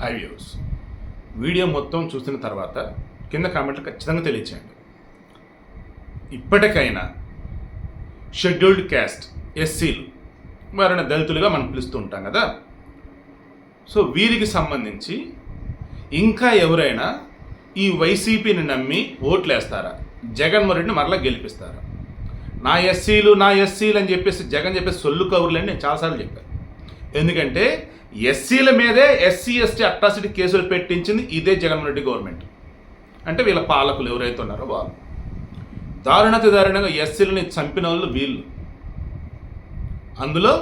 High views. Video మొత్తం చూసిన తర్వాత కింద కామెంట్లు ఖచ్చితంగా తెలియచేయండి. ఇప్పటికైనా షెడ్యూల్డ్ క్యాస్ట్ ఎస్సీలు వారిని దళితులుగా మనం పిలుస్తూ ఉంటాం కదా. సో వీరికి సంబంధించి ఇంకా ఎవరైనా ఈ వైసీపీని నమ్మి ఓట్లేస్తారా, జగన్మోహన్ రెడ్డిని మరలా గెలిపిస్తారా? నా ఎస్సీలు అని చెప్పేసి జగన్ చెప్పేసి సొల్లు కబుర్లని నేను చాలాసార్లు చెప్పాను. ఎందుకంటే ఎస్సీల మీదే ఎస్సీ ఎస్టీ అట్రాసిటీ కేసులు పెట్టించింది ఇదే జగన్మోహన్ రెడ్డి గవర్నమెంట్. అంటే వీళ్ళ పాలకులు ఎవరైతే ఉన్నారో వాళ్ళు దారుణంగా ఎస్సీలని చంపిన వాళ్ళు వీళ్ళు. అందులో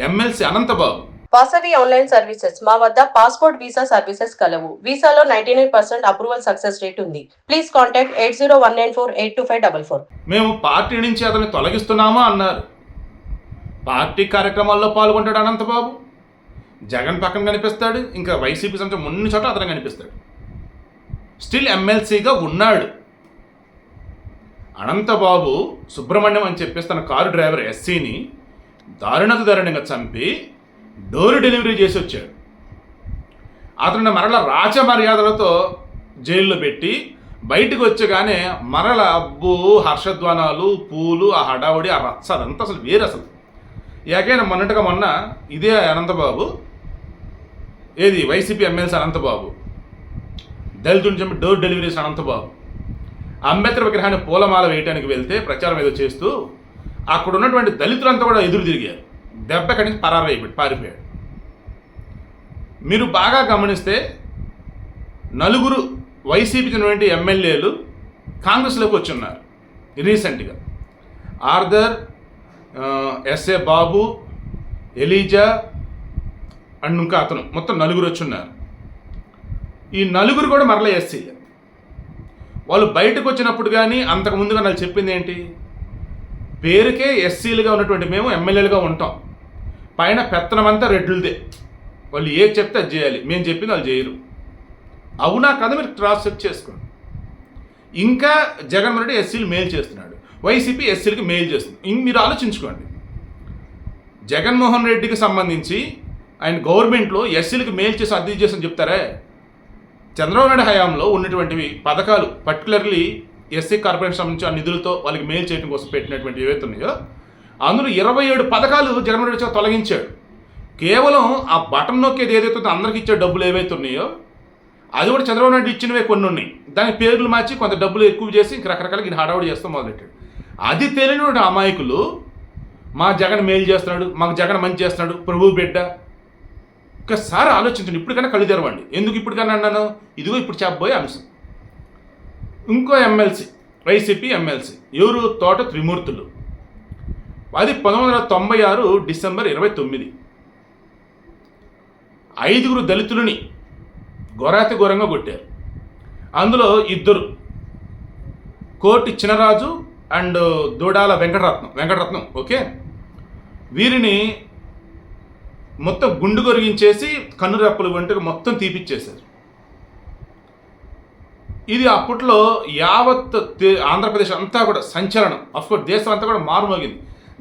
MLC Anantha Babu. Vasavi online services. మా వద్ద పాస్పోర్ట్ వీసా సర్వీసెస్ కలవు. వీసాలో 99% అప్రూవల్ సక్సెస్ రేట్ ఉంది. Please contact 8019482544. మేము పార్టీ నుంచి అతన్ని తొలగిస్తున్నామా అన్నారు. పార్టీ కార్యక్రమాల్లో పాల్గొంటాడు అనంతబాబు. జగన్ పక్కన కనిపిస్తాడు, ఇంకా వైసీపీ సంస్థ మొన్న చోట అతను కనిపిస్తాడు. స్టిల్ ఎమ్మెల్సీగా ఉన్నాడు. అనంతబాబు సుబ్రహ్మణ్యం అని చెప్పేసి తన కారు డ్రైవర్ ఎస్సీని దారుణంగా చంపి డోర్ డెలివరీ చేసి వచ్చాడు. అతను మరల రాచ మర్యాదలతో జైల్లో పెట్టి బయటకు వచ్చగానే మరల అబ్బు హర్షధ్వానాలు, పూలు, ఆ హడావుడి, ఆ రచ్చ, అదంతా అసలు వేరు. అసలు యాకైనా మొన్న ఇదే అనంతబాబు, ఏది వైసీపీ ఎమ్మెల్సీ అనంతబాబు, దళితుడిని చంపి డోర్ డెలివరీ చేసిన అనంతబాబు అంబేద్కర్ విగ్రహాన్ని పూలమాల వేయడానికి వెళ్తే ప్రచారం ఏదో చేస్తూ అక్కడ ఉన్నటువంటి దళితులంతా కూడా ఎదురు తిరిగారు. దెబ్బ కడిగి పారిపోయాడు. మీరు బాగా గమనిస్తే నలుగురు వైసీపీ చెందినటువంటి ఎమ్మెల్యేలు కాంగ్రెస్లోకి వచ్చి ఉన్నారు రీసెంట్గా. Arthur, SA Babu, Eliza and ఇంకా అతను, మొత్తం నలుగురు వచ్చి ఉన్నారు. ఈ నలుగురు కూడా మరలా ఎస్సీలే. వాళ్ళు బయటకు వచ్చినప్పుడు కానీ అంతకుముందుగా నాకు చెప్పింది ఏంటి, పేరుకే ఎస్సీలుగా ఉన్నటువంటి మేము ఎమ్మెల్యేలుగా ఉంటాం, పైన పెత్తనమంతా రెడ్లుదే, వాళ్ళు ఏది చెప్తే అది చేయాలి, మేము చెప్పింది వాళ్ళు చేయరు. అవునా కదా, మీరు క్రాస్ చెక్ చేసుకోండి. ఇంకా జగన్మోహన్ రెడ్డి ఎస్సీలు మెయిల్ చేస్తున్నాడు, వైసీపీ ఎస్సీలకి మెయిల్ చేస్తుంది. మీరు ఆలోచించుకోండి. జగన్మోహన్ రెడ్డికి సంబంధించి ఆయన గవర్నమెంట్లో ఎస్సీలకి మెయిల్ చేసి అది చేసి అని చెప్తారే. చంద్రబాబు నాయుడు హయాంలో ఉన్నటువంటివి పథకాలు, పర్టికులర్లీ ఎస్సీ కార్పొరేషన్ సంబంధించి ఆ నిధులతో వాళ్ళకి మెయిల్ చేయడం కోసం పెట్టినటువంటి ఏవైతే ఉన్నాయో అందులో 27 పథకాలు జగన్మోహన్ రెడ్డి తొలగించాడు. కేవలం ఆ బటన్ నొక్కేది ఏదైతే అందరికి ఇచ్చే డబ్బులు ఏవైతే ఉన్నాయో అది కూడా చంద్రబాబు నాయుడు ఇచ్చినవే కొన్ని ఉన్నాయి. దానికి పేర్లు మార్చి కొంత డబ్బులు ఎక్కువ చేసి ఇంక రకరకాలుగా ఈయన హడావుడి చేస్తూ మొదలెట్టాడు. అది తెలియని అమాయకులు మా జగన్ మెయిల్ చేస్తున్నాడు, మాకు జగన్ మంచి చేస్తున్నాడు, ప్రభు బిడ్డ. ఒక్కసారి ఆలోచించండి, ఇప్పటికైనా కళ్ళు తెరవండి. ఎందుకు ఇప్పటికైనా అన్నాను, ఇదిగో ఇప్పుడు చెప్పబోయే అంశం. ఇంకో ఎమ్మెల్సీ, వైసీపీ ఎమ్మెల్సీ ఎవరు, తోట త్రిమూర్తులు. అది 1996 డిసెంబర్ 29. 5 దళితులని ఘోరంగా కొట్టారు. అందులో 2, కోటి చినరాజు అండ్ దూడాల వెంకటరత్నం. ఓకే, వీరిని మొత్తం గుండు కొరిగించేసి కన్నురెప్పలు వంటి మొత్తం తీపిచ్చేశారు. ఇది అప్పట్లో యావత్ ఆంధ్రప్రదేశ్ అంతా కూడా సంచలనం. అఫ్కోర్స్ దేశం అంతా కూడా మారుమోగింది.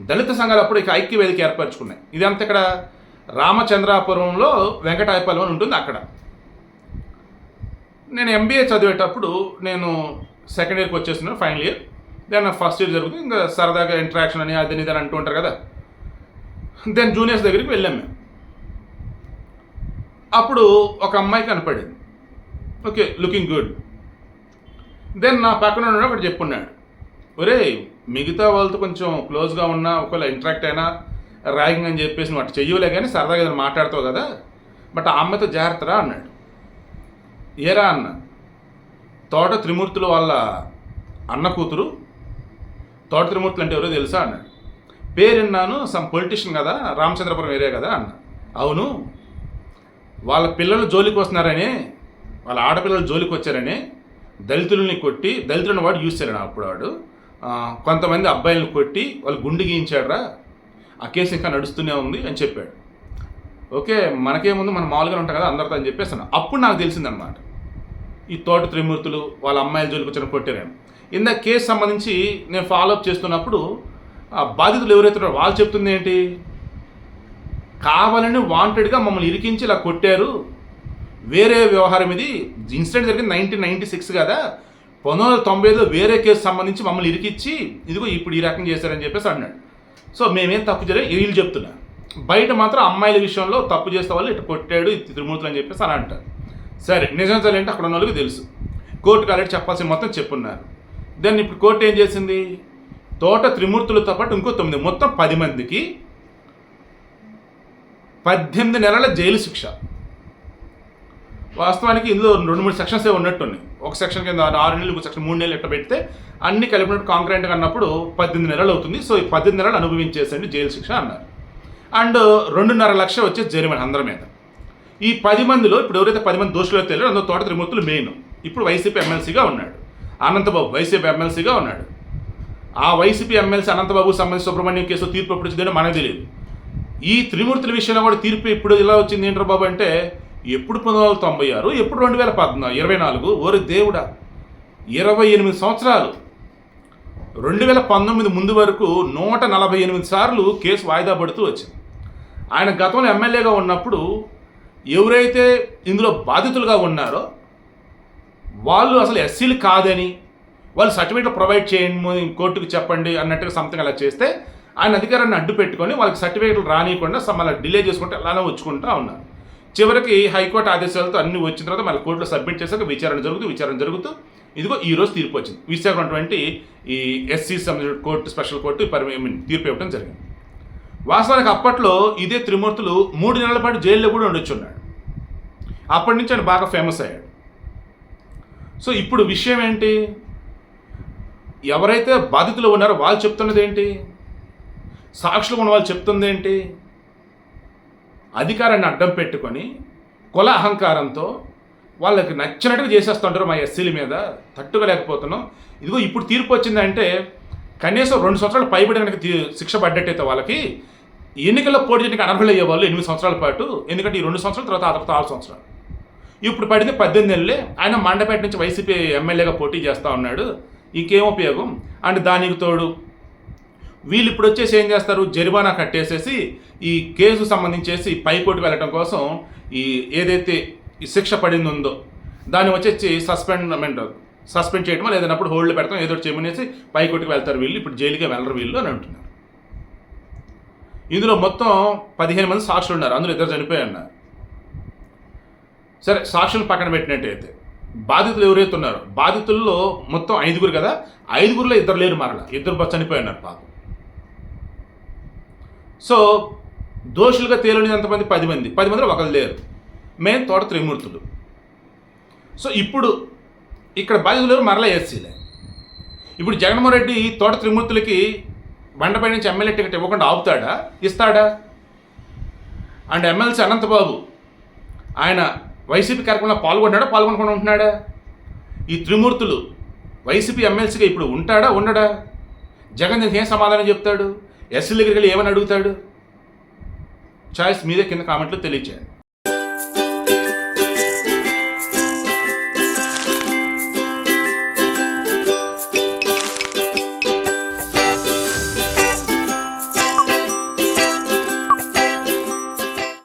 దళిత సంఘాలు అప్పుడు ఇక ఐక్య వేదిక ఏర్పరచుకున్నాయి. ఇదంతా ఇక్కడ రామచంద్రాపురంలో వెంకటాయపాలెం అని ఉంటుంది. అక్కడ నేను ఎంబీఏ చదివేటప్పుడు నేను సెకండ్ ఇయర్కి వచ్చేస్తున్నాను, final year. Then first year జరుగుతుంది. ఇంకా సరదాగా ఇంటరాక్షన్ అని అది ఇది అని అంటూ ఉంటారు కదా. దెన్ జూనియర్స్ దగ్గరికి వెళ్ళాం మేము. అప్పుడు ఒక అమ్మాయి కనపడింది. Okay, looking good. దెన్ నా పక్కన ఉన్న ఒకటి చెప్పున్నాడు, ఒరే మిగతా వాళ్ళతో కొంచెం క్లోజ్గా ఉన్నా, ఒకవేళ ఇంటరాక్ట్ అయినా ర్యాగింగ్ అని చెప్పేసి నువ్వు అటు చెయ్యలే కానీ సరదాగా ఏదైనా మాట్లాడతావు కదా, బట్ ఆ అమ్మాయితో జాగ్రత్తరా అన్నాడు. ఏరా అన్న, తోట త్రిమూర్తులు వాళ్ళ అన్న కూతురు. తోట త్రిమూర్తులు అంటే ఎవరో తెలుసా అన్నాడు. పేరు విన్నాను, సమ్ పొలిటీషియన్ కదా, రామచంద్రపురం ఏరియా కదా అన్న. అవును, వాళ్ళ పిల్లలు జోలికి వస్తున్నారని, వాళ్ళ ఆడపిల్లలు జోలికి వచ్చారని దళితులని కొట్టి, దళితులను వాడు యూజ్ చేయాడు అప్పుడు వాడు, కొంతమంది అబ్బాయిలను కొట్టి వాళ్ళు గుండు గీయించాడురా, ఆ కేసు ఇంకా నడుస్తూనే ఉంది అని చెప్పాడు. ఓకే, మనకేముంది, మనం మామూలుగా ఉంటాం కదా అందరితో అని చెప్పేస్తాను. అప్పుడు నాకు తెలిసిందనమాట, ఈ తోట త్రిమూర్తులు వాళ్ళ అమ్మాయిల జోలికి వచ్చిన కొట్టారని. ఇందాక కేసు సంబంధించి నేను ఫాలోఅప్ చేస్తున్నప్పుడు ఆ బాధితులు ఎవరైతే వాళ్ళు చెప్తుంది ఏంటి, కావాలని వాంటెడ్గా మమ్మల్ని ఇరికించి ఇలా కొట్టారు, వేరే వ్యవహారం ఇది. ఇన్సిడెంట్ జరిగింది 1996 కదా, 1995లో వేరే కేసు సంబంధించి మమ్మల్ని ఇరికిచ్చి ఇదిగో ఇప్పుడు ఈ రకం చేశారని చెప్పేసి అన్నాడు. సో మేమేం తప్పు చేయలేదు, వీళ్ళు చెప్తున్నారు. బయట మాత్రం అమ్మాయిల విషయంలో తప్పు చేసే వాళ్ళు ఇటు కొట్టాడు త్రిమూర్తులు అని చెప్పేసి అని అంటారు. సరే, నిజం ఏంటంటే అక్కడ ఉన్న వాళ్ళకి తెలుసు. కోర్టుకు ఆల్రెడీ చెప్పాల్సిన మొత్తం చెప్పున్నారు. దాన్ని ఇప్పుడు కోర్టు ఏం చేసింది, తోట త్రిమూర్తులతో పాటు ఇంకో 9 మొత్తం 10 మందికి 18 నెలల జైలు శిక్ష. వాస్తవానికి ఇందులో 2-3 సెక్షన్స్ ఉన్నట్టున్నాయి. ఒక సెక్షన్ కింద 6 నెలలు, ఇంకో సెక్షన్ 3 నెలలు ఎట్లా పెడితే అన్ని కలిపినట్టు కాంక్రెంట్గా అన్నప్పుడు 18 నెలలు అవుతుంది. సో ఈ 18 నెలలు అనుభవించేసండి జైలు శిక్ష అన్నారు. అండ్ 2.5 లక్షలు వచ్చే జరిమానా అందరి మీద. ఈ 10 మందిలో ఇప్పుడు ఎవరైతే 10 మంది దోషులు తెలియదు, అందులో తోట త్రిమూర్తులు మెయిన్. ఇప్పుడు వైసీపీ ఎమ్మెల్సీగా ఉన్నాడు అనంతబాబు, వైసీపీ ఎమ్మెల్సీగా ఉన్నాడు. ఆ వైసీపీ ఎమ్మెల్సీ అనంతబాబుకు సంబంధించి సుబ్రహ్మణ్యం కేసు తీర్పు ఎప్పుడు వచ్చిందో మనకు తెలియదు. ఈ త్రిమూర్తుల విషయంలో కూడా తీర్పు ఇప్పుడు ఇలా వచ్చింది ఏంట్రా బాబు అంటే, ఎప్పుడు 1996, ఎప్పుడు 2024. ఓరి దేవుడా, 28 సంవత్సరాలు. 2019 ముందు వరకు 148 సార్లు కేసు వాయిదా పడుతూ వచ్చింది. ఆయన గతంలో ఎమ్మెల్యేగా ఉన్నప్పుడు ఎవరైతే ఇందులో బాధితులుగా ఉన్నారో వాళ్ళు అసలు ఎస్సీలు కాదని, వాళ్ళు సర్టిఫికేట్లు ప్రొవైడ్ చేయండి కోర్టుకు చెప్పండి అన్నట్టుగా సంథింగ్ అలా చేస్తే ఆయన అధికారాన్ని అడ్డు పెట్టుకొని వాళ్ళకి సర్టిఫికేట్లు రానియకుండా మళ్ళీ డిలే చేసుకుంటే అలానే వచ్చుకుంటూ ఉన్నారు. చివరికి హైకోర్టు ఆదేశాలతో అన్ని వచ్చిన తర్వాత మళ్ళీ కోర్టులో సబ్మిట్ చేశాక విచారణ జరుగుతూ ఇదిగో ఈరోజు తీర్పు వచ్చింది. విశాఖ ఉన్నటువంటి ఈ ఎస్సీ సంబంధించిన కోర్టు, స్పెషల్ కోర్టు తీర్పు ఇవ్వడం జరిగింది. వాస్తవానికి అప్పట్లో ఇదే త్రిమూర్తులు 3 నెలల పాటు జైల్లో కూడా ఉండొచ్చున్నాడు. అప్పటి నుంచి ఆయన బాగా ఫేమస్ అయ్యాడు. సో ఇప్పుడు విషయం ఏంటి, ఎవరైతే బాధితులు ఉన్నారో వాళ్ళు చెప్తున్నది ఏంటి, సాక్షులు ఉన్న వాళ్ళు చెప్తుంది ఏంటి, అధికారాన్ని అడ్డం పెట్టుకొని కుల అహంకారంతో వాళ్ళకి నచ్చినట్టుగా చేసేస్తుంటారు మా ఎస్సీల మీద, తట్టుకోలేకపోతున్నాం. ఇదిగో ఇప్పుడు తీర్పు వచ్చిందంటే కనీసం 2 సంవత్సరాలు పైబడి కనుక శిక్ష పడ్డట్టయితే వాళ్ళకి ఎన్నికల్లో పోటీ చేయడానికి అనర్హులు అయ్యేవాళ్ళు 8 సంవత్సరాల పాటు. ఎందుకంటే ఈ 2 సంవత్సరాల తర్వాత ఆ తర్వాత 6 సంవత్సరాలు. ఇప్పుడు పడింది 18 నెలలే. ఆయన మండపేట నుంచి వైసీపీ ఎమ్మెల్యేగా పోటీ చేస్తూ ఉన్నాడు. ఇంకేం ఉపయోగం? అండ్ దానికి తోడు వీళ్ళు ఇప్పుడు వచ్చేసి ఏం చేస్తారు, జరిమానా కట్టేసేసి ఈ కేసు సంబంధించేసి పైకోర్టుకు వెళ్ళటం కోసం ఈ ఏదైతే ఈ శిక్ష పడింది ఉందో దాన్ని వచ్చేసి సస్పెండ్ చేయడం, లేదన్నప్పుడు హోల్డ్లో పెడతాం, ఏదో చేయమనేసి పైకోర్టుకు వెళ్తారు వీళ్ళు. ఇప్పుడు జైలుకే వెళ్ళరు వీళ్ళు అని అంటున్నారు. ఇందులో మొత్తం 15 మంది సాక్షులు ఉన్నారు, అందులో 2 చనిపోయి ఉన్నారు. సరే, సాక్షులు పక్కన పెట్టినట్టయితే బాధితులు ఎవరైతే ఉన్నారో బాధితుల్లో మొత్తం 5 కదా, 5లో 2 లేరు, మరలా 2 చనిపోయి ఉన్నారు పాపం. సో దోషులుగా తేలిన ఎంతమంది? 10 మంది. 10 మందిలో 1 లేరు, మెయిన్ తోట త్రిమూర్తులు. సో ఇప్పుడు ఇక్కడ బాధితులు మరలా ఎస్సీలే. ఇప్పుడు జగన్మోహన్ రెడ్డి తోట త్రిమూర్తులకి బండపై నుంచి ఎమ్మెల్యే టికెట్ ఇవ్వకుండా ఆపుతాడా? ఇస్తాడా? అండ్ ఎమ్మెల్సీ అనంతబాబు ఆయన వైసీపీ కార్యక్రమంలో పాల్గొనకుండా ఉంటున్నాడా? ఈ త్రిమూర్తులు వైసీపీ ఎమ్మెల్సీగా ఇప్పుడు ఉంటాడా ఉండడా? జగన్ దీనికి ఏం సమాధానం చెప్తాడు? ఎస్సీ దగ్గరికి వెళ్ళి ఏమని అడుగుతాడు? చాయిస్ మీదే కింద కామెంట్లో తెలియచేయండి.